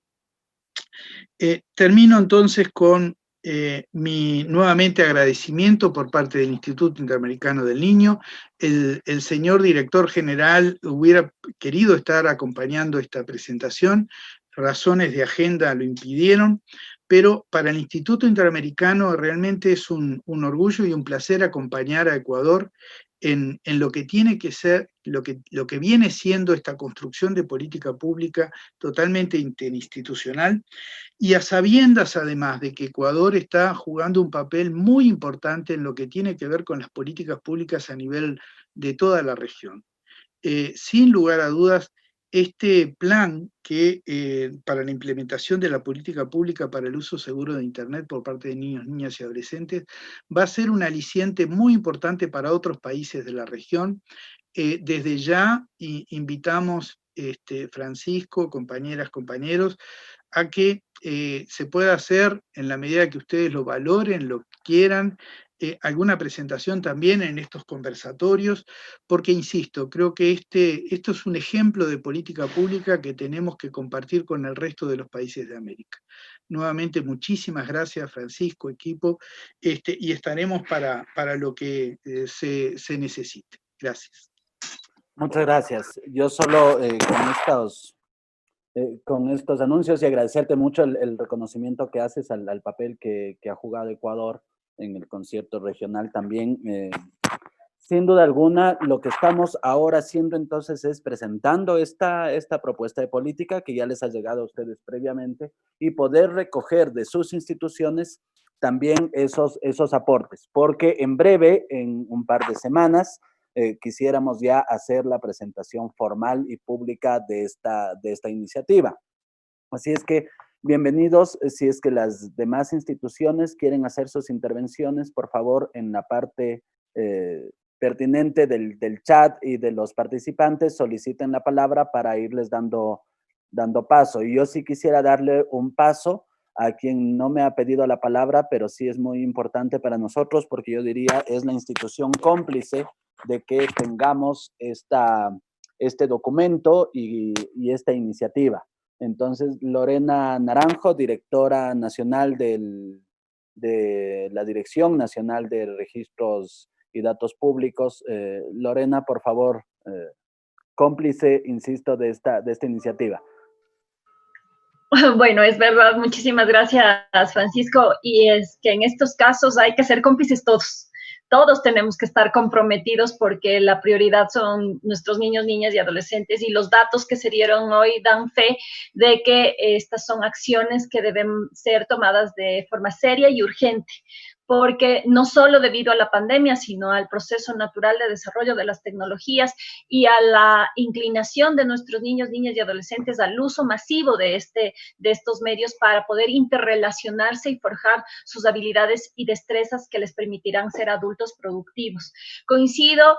Termino entonces con mi nuevamente agradecimiento por parte del Instituto Interamericano del Niño. El señor director general hubiera querido estar acompañando esta presentación, razones de agenda lo impidieron, pero para el Instituto Interamericano realmente es un orgullo y un placer acompañar a Ecuador en lo que tiene que ser, lo que viene siendo esta construcción de política pública totalmente interinstitucional, y a sabiendas además de que Ecuador está jugando un papel muy importante en lo que tiene que ver con las políticas públicas a nivel de toda la región. Sin lugar a dudas, este plan que para la implementación de la política pública para el uso seguro de Internet por parte de niños, niñas y adolescentes va a ser un aliciente muy importante para otros países de la región. Desde ya invitamos, Francisco, compañeras, compañeros, a que se pueda hacer, en la medida que ustedes lo valoren, lo quieran, alguna presentación también en estos conversatorios, porque insisto, creo que esto es un ejemplo de política pública que tenemos que compartir con el resto de los países de América. Nuevamente, muchísimas gracias, Francisco, equipo, y estaremos para lo que se necesite. Gracias. Muchas gracias. Yo solo con estos anuncios y agradecerte mucho el reconocimiento que haces al papel que ha jugado Ecuador en el concierto regional también. Sin duda alguna, lo que estamos ahora haciendo entonces es presentando esta propuesta de política que ya les ha llegado a ustedes previamente y poder recoger de sus instituciones también esos aportes, porque en breve, en un par de semanas, quisiéramos ya hacer la presentación formal y pública de esta iniciativa. Así es que bienvenidos. Si es que las demás instituciones quieren hacer sus intervenciones, por favor, en la parte pertinente del chat y de los participantes, soliciten la palabra para irles dando dando paso. Y yo sí quisiera darle un paso a quien no me ha pedido la palabra, pero sí es muy importante para nosotros, porque yo diría es la institución cómplice de que tengamos este documento y esta iniciativa. Entonces, Lorena Naranjo, directora nacional de la Dirección Nacional de Registros y Datos Públicos. Lorena, por favor, cómplice, insisto, de esta iniciativa. Bueno, es verdad, muchísimas gracias, Francisco. Y es que en estos casos hay que ser cómplices todos. Todos tenemos que estar comprometidos porque la prioridad son nuestros niños, niñas y adolescentes, y los datos que se dieron hoy dan fe de que estas son acciones que deben ser tomadas de forma seria y urgente, porque no solo debido a la pandemia, sino al proceso natural de desarrollo de las tecnologías y a la inclinación de nuestros niños, niñas y adolescentes al uso masivo de estos medios para poder interrelacionarse y forjar sus habilidades y destrezas que les permitirán ser adultos productivos. Coincido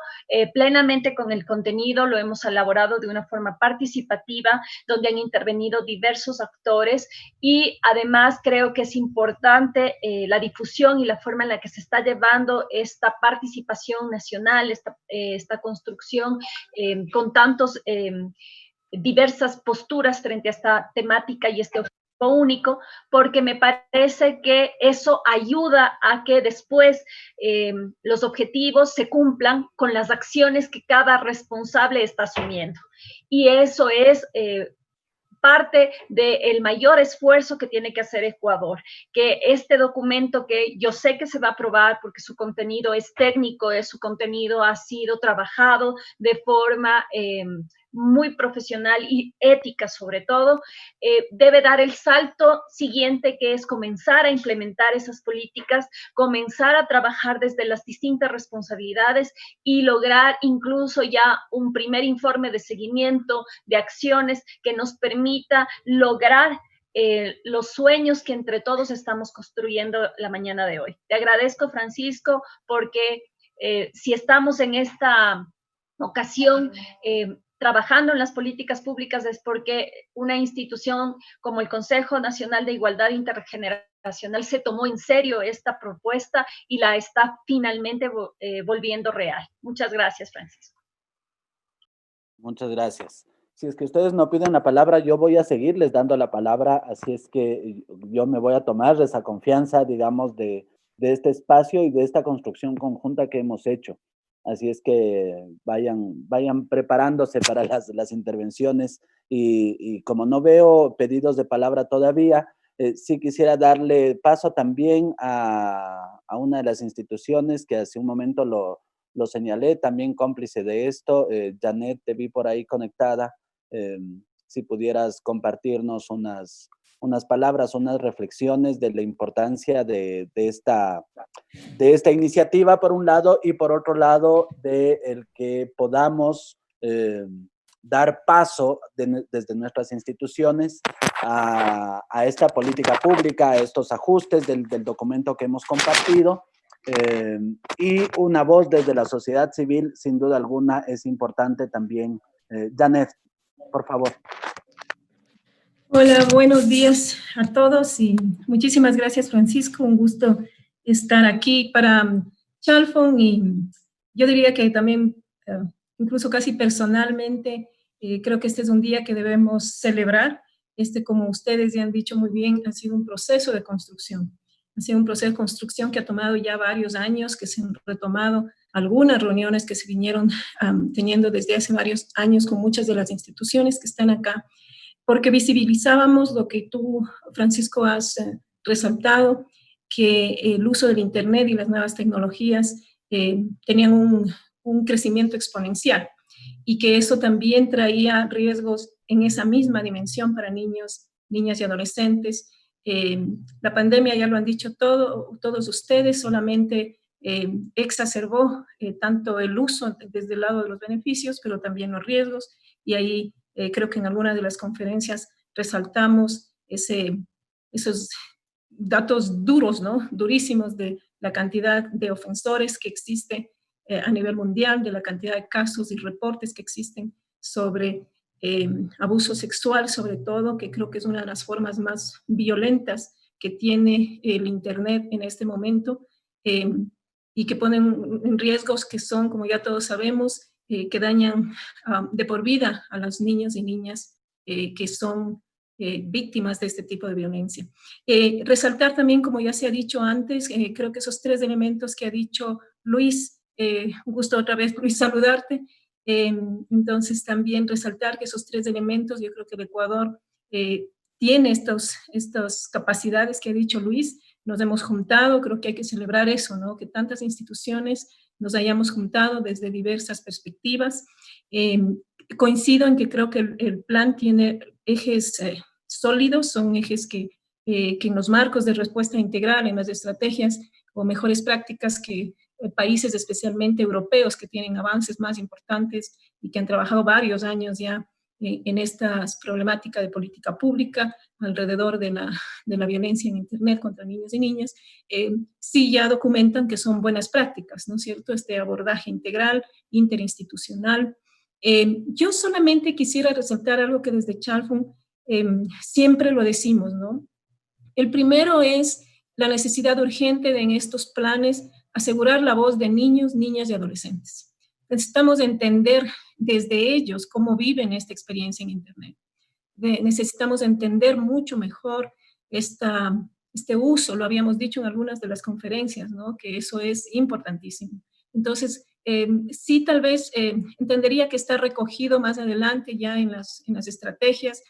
plenamente con el contenido, lo hemos elaborado de una forma participativa, donde han intervenido diversos actores, y además creo que es importante la difusión y la forma en la que se está llevando esta participación nacional, esta construcción con tantos diversas posturas frente a esta temática y este objetivo único, porque me parece que eso ayuda a que después los objetivos se cumplan con las acciones que cada responsable está asumiendo. Y eso es parte del mayor esfuerzo que tiene que hacer Ecuador, que este documento, que yo sé que se va a aprobar porque su contenido es técnico, su contenido ha sido trabajado de forma muy profesional y ética sobre todo, debe dar el salto siguiente, que es comenzar a implementar esas políticas, comenzar a trabajar desde las distintas responsabilidades y lograr incluso ya un primer informe de seguimiento de acciones que nos permita lograr los sueños que entre todos estamos construyendo la mañana de hoy. Te agradezco, Francisco, porque si estamos en esta ocasión trabajando en las políticas públicas es porque una institución como el Consejo Nacional de Igualdad Intergeneracional se tomó en serio esta propuesta y la está finalmente volviendo real. Muchas gracias, Francisco. Muchas gracias. Si es que ustedes no piden la palabra, yo voy a seguirles dando la palabra, así es que yo me voy a tomar esa confianza, digamos, de este espacio y de esta construcción conjunta que hemos hecho. Así es que vayan preparándose para las intervenciones y como no veo pedidos de palabra todavía, sí quisiera darle paso también a una de las instituciones que hace un momento lo señalé, también cómplice de esto. Janet, te vi por ahí conectada. Si pudieras compartirnos unas palabras, unas reflexiones de la importancia de esta iniciativa, por un lado, y por otro lado, de el que podamos dar paso desde nuestras instituciones a esta política pública, a estos ajustes del documento que hemos compartido. Y una voz desde la sociedad civil, sin duda alguna, es importante también. Janet, por favor. Hola, buenos días a todos y muchísimas gracias, Francisco. Un gusto estar aquí para Chalfon, y yo diría que también, incluso casi personalmente, creo que este es un día que debemos celebrar. Como ustedes ya han dicho muy bien, ha sido un proceso de construcción. Ha sido un proceso de construcción que ha tomado ya varios años, que se han retomado algunas reuniones que se vinieron teniendo desde hace varios años con muchas de las instituciones que están acá, porque visibilizábamos lo que tú, Francisco, has resaltado, que el uso del Internet y las nuevas tecnologías tenían un crecimiento exponencial y que eso también traía riesgos en esa misma dimensión para niños, niñas y adolescentes. La pandemia, ya lo han dicho todos ustedes, solamente exacerbó tanto el uso desde el lado de los beneficios, pero también los riesgos, y ahí creo que en alguna de las conferencias resaltamos esos datos duros, ¿no? Durísimos, de la cantidad de ofensores que existe a nivel mundial, de la cantidad de casos y reportes que existen sobre abuso sexual sobre todo, que creo que es una de las formas más violentas que tiene el Internet en este momento, y que ponen en riesgos que son, como ya todos sabemos, que dañan de por vida a los niños y niñas que son víctimas de este tipo de violencia. Resaltar también, como ya se ha dicho antes, creo que esos 3 elementos que ha dicho Luis, un gusto otra vez, Luis, saludarte. Entonces, también resaltar que esos 3 elementos, yo creo que el Ecuador tiene estas capacidades que ha dicho Luis. Nos hemos juntado, creo que hay que celebrar eso, ¿no? Que tantas instituciones nos hayamos juntado desde diversas perspectivas. Coincido en que creo que el plan tiene ejes sólidos, son ejes que en los marcos de respuesta integral, en las estrategias o mejores prácticas que países especialmente europeos que tienen avances más importantes y que han trabajado varios años ya en esta problemática de política pública alrededor de la violencia en Internet contra niños y niñas, sí ya documentan que son buenas prácticas, ¿no es cierto? Este abordaje integral, interinstitucional. Yo solamente quisiera resaltar algo que desde Chalfont siempre lo decimos, ¿no? El primero es la necesidad urgente de en estos planes asegurar la voz de niños, niñas y adolescentes. Necesitamos entender desde ellos cómo viven esta experiencia en Internet. Necesitamos entender mucho mejor este uso, lo habíamos dicho en algunas de las conferencias, ¿no? Que eso es importantísimo. Entonces, sí, tal vez entendería que está recogido más adelante ya en las estrategias,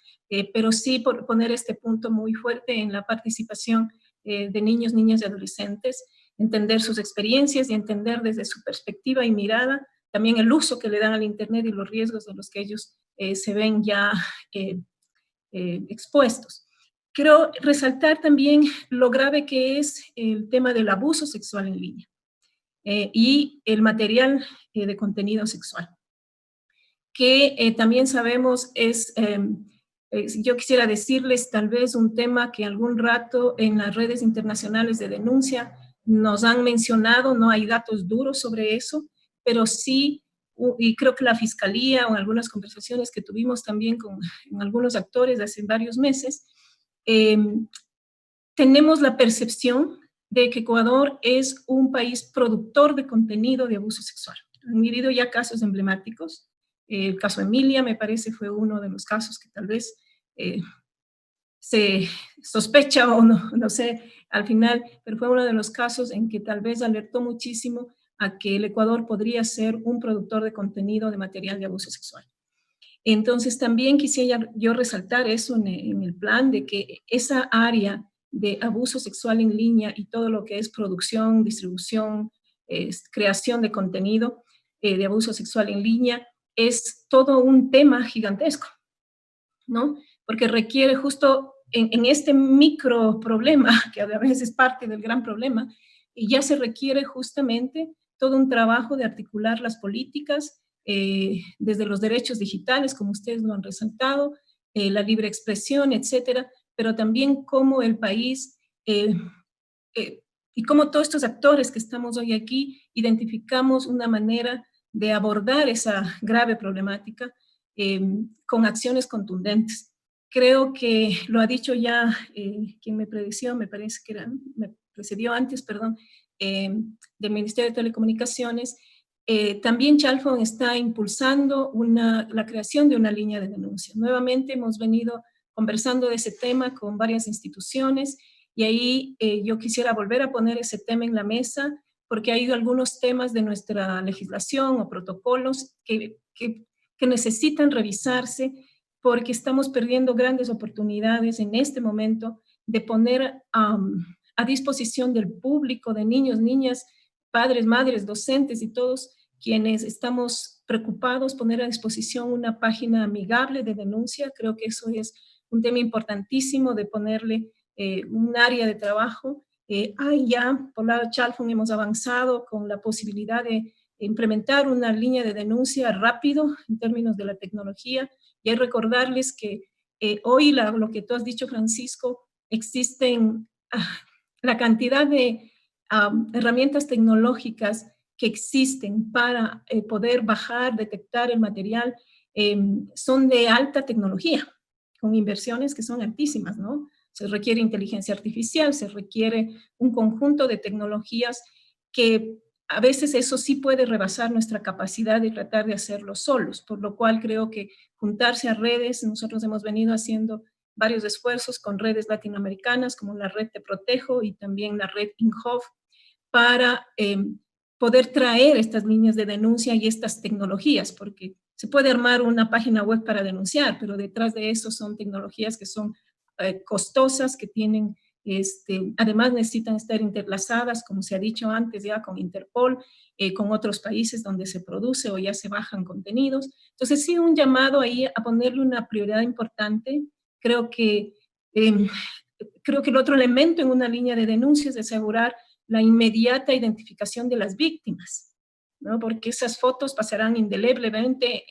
pero sí por poner este punto muy fuerte en la participación de niños, niñas y adolescentes, entender sus experiencias y entender desde su perspectiva y mirada también el uso que le dan al Internet y los riesgos de los que ellos se ven ya expuestos. Quiero resaltar también lo grave que es el tema del abuso sexual en línea y el material de contenido sexual, que también sabemos es, yo quisiera decirles tal vez un tema que algún rato en las redes internacionales de denuncia nos han mencionado, no hay datos duros sobre eso, pero sí, y creo que la Fiscalía o en algunas conversaciones que tuvimos también con algunos actores hace varios meses, tenemos la percepción de que Ecuador es un país productor de contenido de abuso sexual. Han habido ya casos emblemáticos. El caso Emilia, me parece, fue uno de los casos que tal vez se sospecha o no sé al final, pero fue uno de los casos en que tal vez alertó muchísimo a que el Ecuador podría ser un productor de contenido de material de abuso sexual. Entonces, también quisiera yo resaltar eso en el plan de que esa área de abuso sexual en línea y todo lo que es producción, distribución, creación de contenido de abuso sexual en línea es todo un tema gigantesco, ¿no? Porque requiere justo en este micro problema, que a veces es parte del gran problema, y ya se requiere justamente todo un trabajo de articular las políticas desde los derechos digitales, como ustedes lo han resaltado, la libre expresión, etcétera, pero también cómo el país y cómo todos estos actores que estamos hoy aquí identificamos una manera de abordar esa grave problemática con acciones contundentes. Creo que lo ha dicho ya quien me predecía, me parece que me precedió antes, perdón, del Ministerio de Telecomunicaciones. También Chalfont está impulsando la creación de una línea de denuncia. Nuevamente hemos venido conversando de ese tema con varias instituciones y ahí yo quisiera volver a poner ese tema en la mesa porque hay algunos temas de nuestra legislación o protocolos que necesitan revisarse porque estamos perdiendo grandes oportunidades en este momento de poner a disposición del público, de niños, niñas, padres, madres, docentes y todos quienes estamos preocupados, poner a disposición una página amigable de denuncia. Creo que eso es un tema importantísimo de ponerle un área de trabajo. Ya, por lado de Chalfont, hemos avanzado con la posibilidad de implementar una línea de denuncia rápido en términos de la tecnología. Y hay que recordarles que hoy, lo que tú has dicho, Francisco, existen la cantidad de herramientas tecnológicas que existen para poder bajar, detectar el material son de alta tecnología, con inversiones que son altísimas, ¿no? Se requiere inteligencia artificial, se requiere un conjunto de tecnologías que a veces eso sí puede rebasar nuestra capacidad de tratar de hacerlo solos, por lo cual creo que juntarse a redes, nosotros hemos venido haciendo varios esfuerzos con redes latinoamericanas, como la red Te Protejo y también la red INHOF, para poder traer estas líneas de denuncia y estas tecnologías, porque se puede armar una página web para denunciar, pero detrás de eso son tecnologías que son costosas, que tienen, además necesitan estar interlazadas, como se ha dicho antes, ya con Interpol, con otros países donde se produce o ya se bajan contenidos. Entonces, sí, un llamado ahí a ponerle una prioridad importante. Creo que el otro elemento en una línea de denuncia es asegurar la inmediata identificación de las víctimas, ¿no? Porque esas fotos pasarán indeleblemente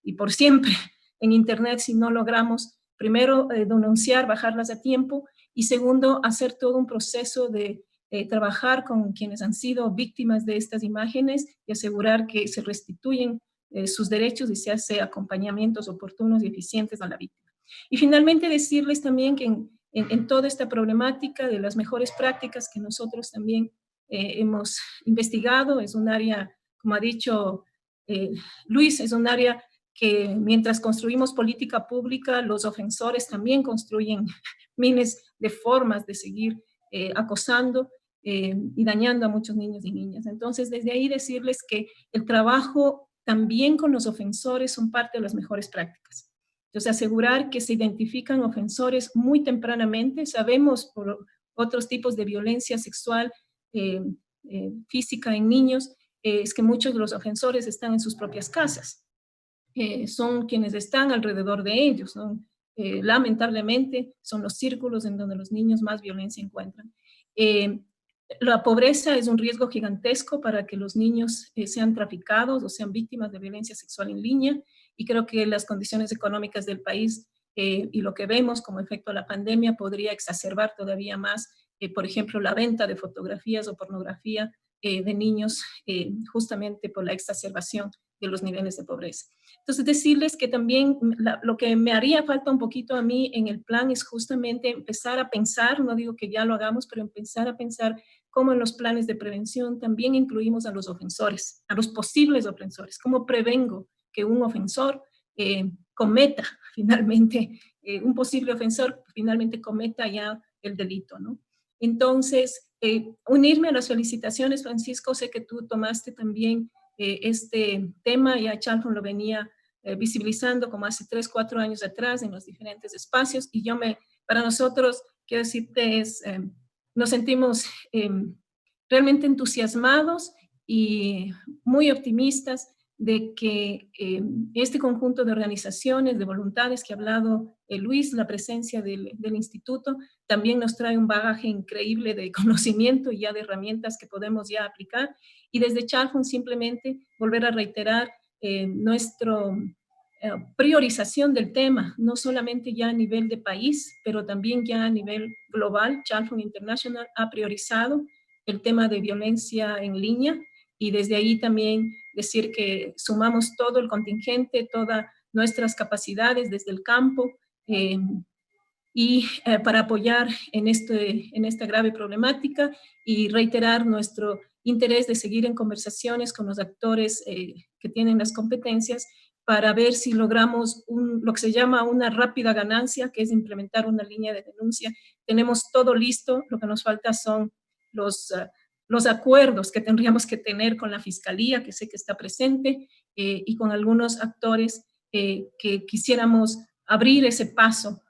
y por siempre en Internet si no logramos, primero, denunciar, bajarlas a tiempo, y segundo, hacer todo un proceso de trabajar con quienes han sido víctimas de estas imágenes y asegurar que se restituyen sus derechos y se hace acompañamientos oportunos y eficientes a la víctima. Y finalmente decirles también que en toda esta problemática de las mejores prácticas que nosotros también hemos investigado, es un área, como ha dicho Luis, es un área que mientras construimos política pública, los ofensores también construyen miles de formas de seguir acosando y dañando a muchos niños y niñas. Entonces, desde ahí decirles que el trabajo también con los ofensores son parte de las mejores prácticas. Entonces, asegurar que se identifican ofensores muy tempranamente. Sabemos por otros tipos de violencia sexual física en niños, es que muchos de los ofensores están en sus propias casas. Son quienes están alrededor de ellos, ¿no? Lamentablemente, son los círculos en donde los niños más violencia encuentran. La pobreza es un riesgo gigantesco para que los niños sean traficados o sean víctimas de violencia sexual en línea, y creo que las condiciones económicas del país y lo que vemos como efecto de la pandemia podría exacerbar todavía más, por ejemplo, la venta de fotografías o pornografía de niños, justamente por la exacerbación de los niveles de pobreza. Entonces, decirles que también lo que me haría falta un poquito a mí en el plan es justamente empezar a pensar, no digo que ya lo hagamos, pero empezar a pensar cómo en los planes de prevención también incluimos a los ofensores, a los posibles ofensores. ¿Cómo prevengo que un ofensor cometa finalmente, un posible ofensor finalmente cometa ya el delito, ¿no? Entonces, unirme a las felicitaciones, Francisco, sé que tú tomaste también este tema, ya Chalfon lo venía visibilizando como hace 3, 4 años atrás en los diferentes espacios, y para nosotros, quiero decirte, nos sentimos realmente entusiasmados y muy optimistas de que este conjunto de organizaciones, de voluntades que ha hablado Luis, la presencia del instituto, también nos trae un bagaje increíble de conocimiento y ya de herramientas que podemos ya aplicar. Y desde Chalfon simplemente volver a reiterar nuestra priorización del tema, no solamente ya a nivel de país, pero también ya a nivel global. Chalfon International ha priorizado el tema de violencia en línea, y desde ahí también decir que sumamos todo el contingente, todas nuestras capacidades desde el campo para apoyar en esta grave problemática, y reiterar nuestro interés de seguir en conversaciones con los actores que tienen las competencias para ver si logramos lo que se llama una rápida ganancia, que es implementar una línea de denuncia. Tenemos todo listo, lo que nos falta son los acuerdos que tendríamos que tener con la Fiscalía, que sé que está presente, y con algunos actores que quisiéramos abrir ese paso,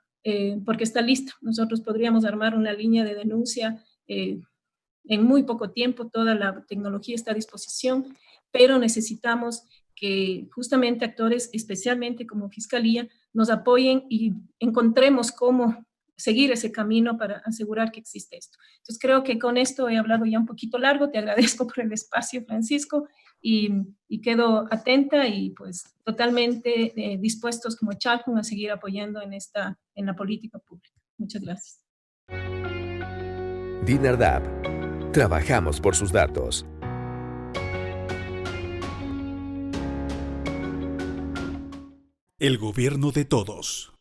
porque está listo. Nosotros podríamos armar una línea de denuncia en muy poco tiempo, toda la tecnología está a disposición, pero necesitamos que justamente actores, especialmente como Fiscalía, nos apoyen y encontremos cómo seguir ese camino para asegurar que existe esto. Entonces, creo que con esto he hablado ya un poquito largo. Te agradezco por el espacio, Francisco, y quedo atenta y pues totalmente dispuestos como Chalfon a seguir apoyando en la política pública. Muchas gracias. DINARDAP. Trabajamos por sus datos. El gobierno de todos.